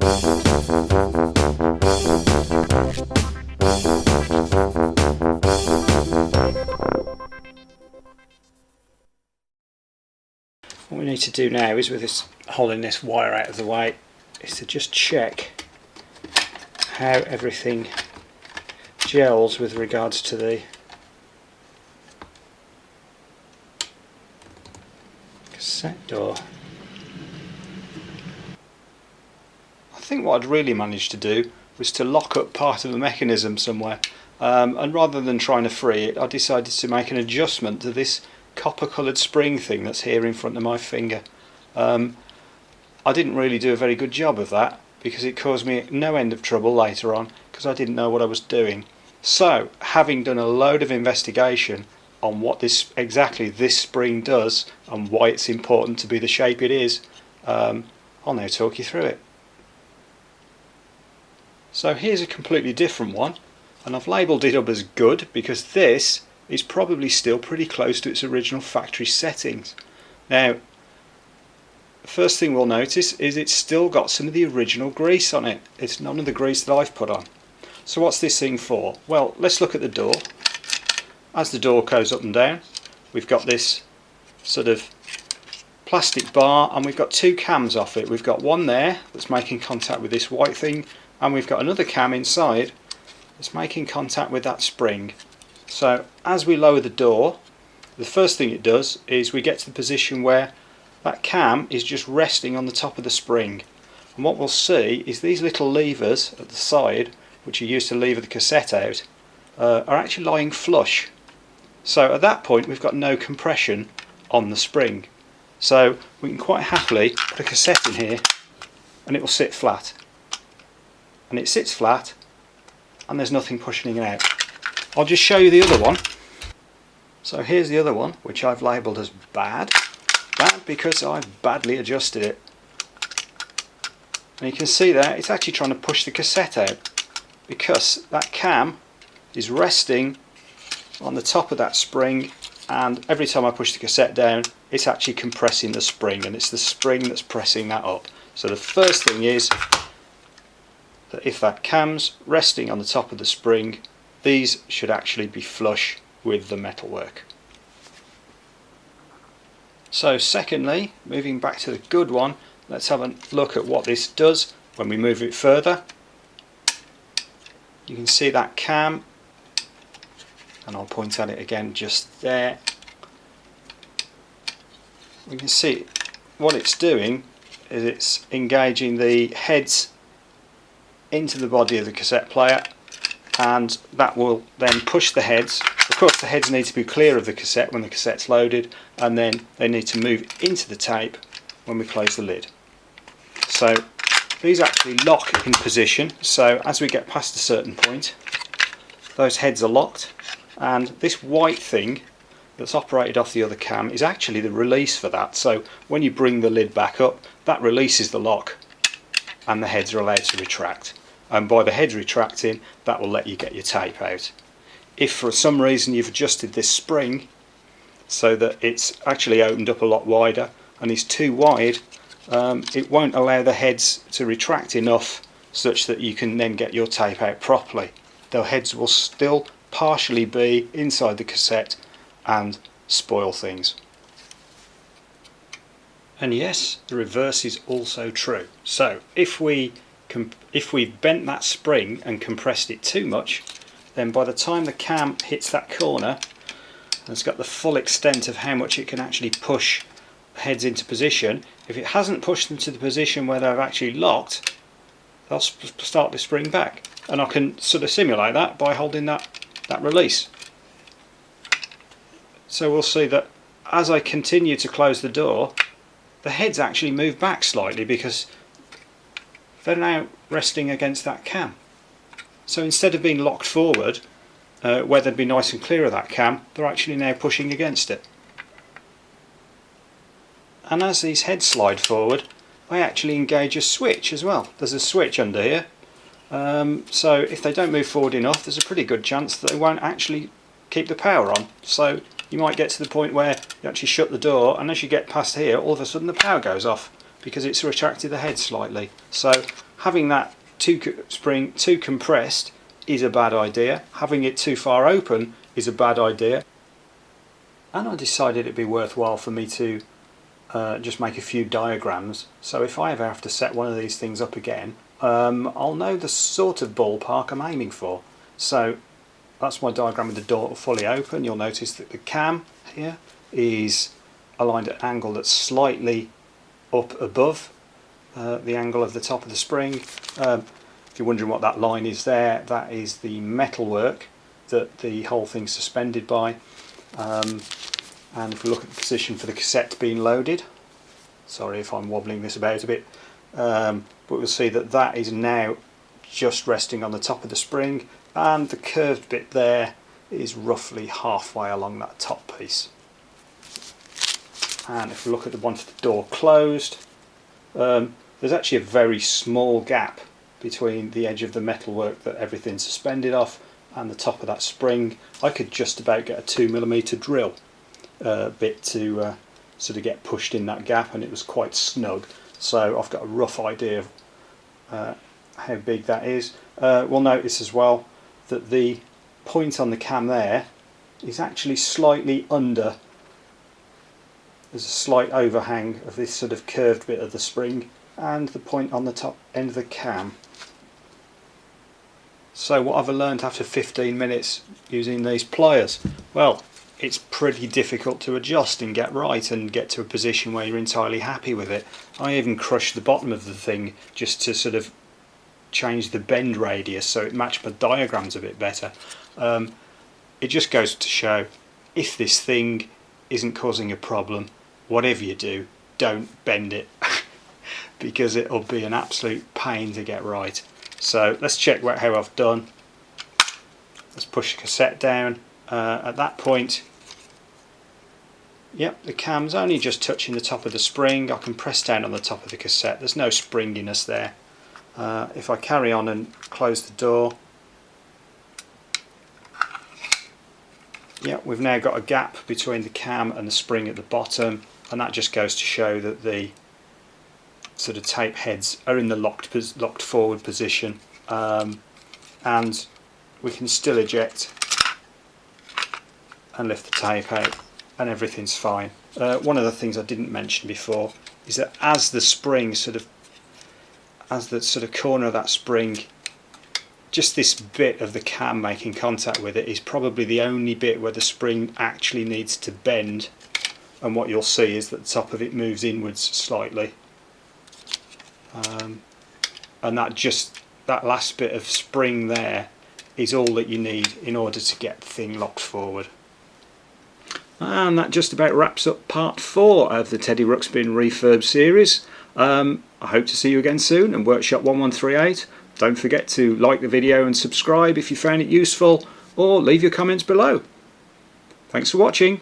What we need to do now is, with this holding this wire out of the way, is to just check how everything gels with regards to the cassette door. I think what I'd really managed to do was to lock up part of the mechanism somewhere, and rather than trying to free it, I decided to make an adjustment to this copper coloured spring thing that's here in front of my finger. I didn't really do a very good job of that, because it caused me no end of trouble later on, because I didn't know what I was doing. So, having done a load of investigation on what exactly this spring does and why it's important to be the shape it is, I'll now talk you through it. So here's a completely different one, and I've labelled it up as good because this is probably still pretty close to its original factory settings. Now, the first thing we'll notice is it's still got some of the original grease on it. It's none of the grease that I've put on. So what's this thing for? Well, let's look at the door. As the door goes up and down, we've got this sort of plastic bar, and we've got two cams off it. We've got one there that's making contact with this white thing, and we've got another cam inside that's making contact with that spring. So as we lower the door, the first thing it does is we get to the position where that cam is just resting on the top of the spring. And what we'll see is these little levers at the side, which are used to lever the cassette out, are actually lying flush. So at that point we've got no compression on the spring. So we can quite happily put a cassette in here and it will sit flat. And it sits flat and there's nothing pushing it out. I'll just show you the other one. So here's the other one, which I've labelled as bad. Bad because I've badly adjusted it. And you can see there it's actually trying to push the cassette out, because that cam is resting on the top of that spring, and every time I push the cassette down it's actually compressing the spring, and it's the spring that's pressing that up. So the first thing is that if that cam's resting on the top of the spring, these should actually be flush with the metalwork. So secondly, moving back to the good one, let's have a look at what this does when we move it further. You can see that cam, and I'll point at it again just there. We can see what it's doing is it's engaging the heads into the body of the cassette player, and that will then push the heads. Of course the heads need to be clear of the cassette when the cassette's loaded, and then they need to move into the tape when we close the lid. So these actually lock in position, so as we get past a certain point those heads are locked, and this white thing that's operated off the other cam is actually the release for that. So when you bring the lid back up, that releases the lock and the heads are allowed to retract, and by the heads retracting that will let you get your tape out. If for some reason you've adjusted this spring so that it's actually opened up a lot wider and is too wide, it won't allow the heads to retract enough such that you can then get your tape out properly. The heads will still partially be inside the cassette and spoil things. And yes, the reverse is also true. So if we've bent that spring and compressed it too much, then by the time the cam hits that corner and it's got the full extent of how much it can actually push heads into position, if it hasn't pushed them to the position where they're actually locked, they'll start to spring back. And I can sort of simulate that by holding that release. So we'll see that as I continue to close the door, the heads actually move back slightly because they're now resting against that cam. So instead of being locked forward, where they'd be nice and clear of that cam, they're actually now pushing against it. And as these heads slide forward, I actually engage a switch as well. There's a switch under here, so if they don't move forward enough, there's a pretty good chance that they won't actually keep the power on. So you might get to the point where you actually shut the door, and as you get past here, all of a sudden the power goes off because it's retracted the head slightly. So having that spring too compressed is a bad idea. Having it too far open is a bad idea. And I decided it'd be worthwhile for me to just make a few diagrams, so if I ever have to set one of these things up again, I'll know the sort of ballpark I'm aiming for. So that's my diagram with the door fully open. You'll notice that the cam here is aligned at an angle that's slightly up above the angle of the top of the spring. If you're wondering what that line is there, that is the metalwork that the whole thing's suspended by. And if we look at the position for the cassette being loaded, sorry if I'm wobbling this about a bit, but we'll see that that is now just resting on the top of the spring, and the curved bit there is roughly halfway along that top piece. And if we look at the one for the door closed, there's actually a very small gap between the edge of the metalwork that everything's suspended off and the top of that spring. I could just about get a 2mm drill bit to sort of get pushed in that gap, and it was quite snug, so I've got a rough idea of how big that is. We'll notice as well that the point on the cam there is actually slightly under. There's a slight overhang of this sort of curved bit of the spring and the point on the top end of the cam. So what have I learned after 15 minutes using these pliers? Well, it's pretty difficult to adjust and get right and get to a position where you're entirely happy with it. I even crushed the bottom of the thing just to sort of change the bend radius so it matched my diagrams a bit better. It just goes to show, if this thing isn't causing a problem, whatever you do, don't bend it because it'll be an absolute pain to get right. So let's check how I've done. Let's push the cassette down. At that point, yep, the cam's only just touching the top of the spring. I can press down on the top of the cassette. There's no springiness there. If I carry on and close the door, yeah, we've now got a gap between the cam and the spring at the bottom, and that just goes to show that the sort of tape heads are in the locked forward position, and we can still eject and lift the tape out and everything's fine. One of the things I didn't mention before is that as the spring as the sort of corner of that spring, just this bit of the cam making contact with it is probably the only bit where the spring actually needs to bend, and what you'll see is that the top of it moves inwards slightly, and that last bit of spring there is all that you need in order to get the thing locked forward. And that just about wraps up part 4 of the Teddy Ruxpin Refurb series. I hope to see you again soon in Workshop 1138. Don't forget to like the video and subscribe if you found it useful, or leave your comments below. Thanks for watching.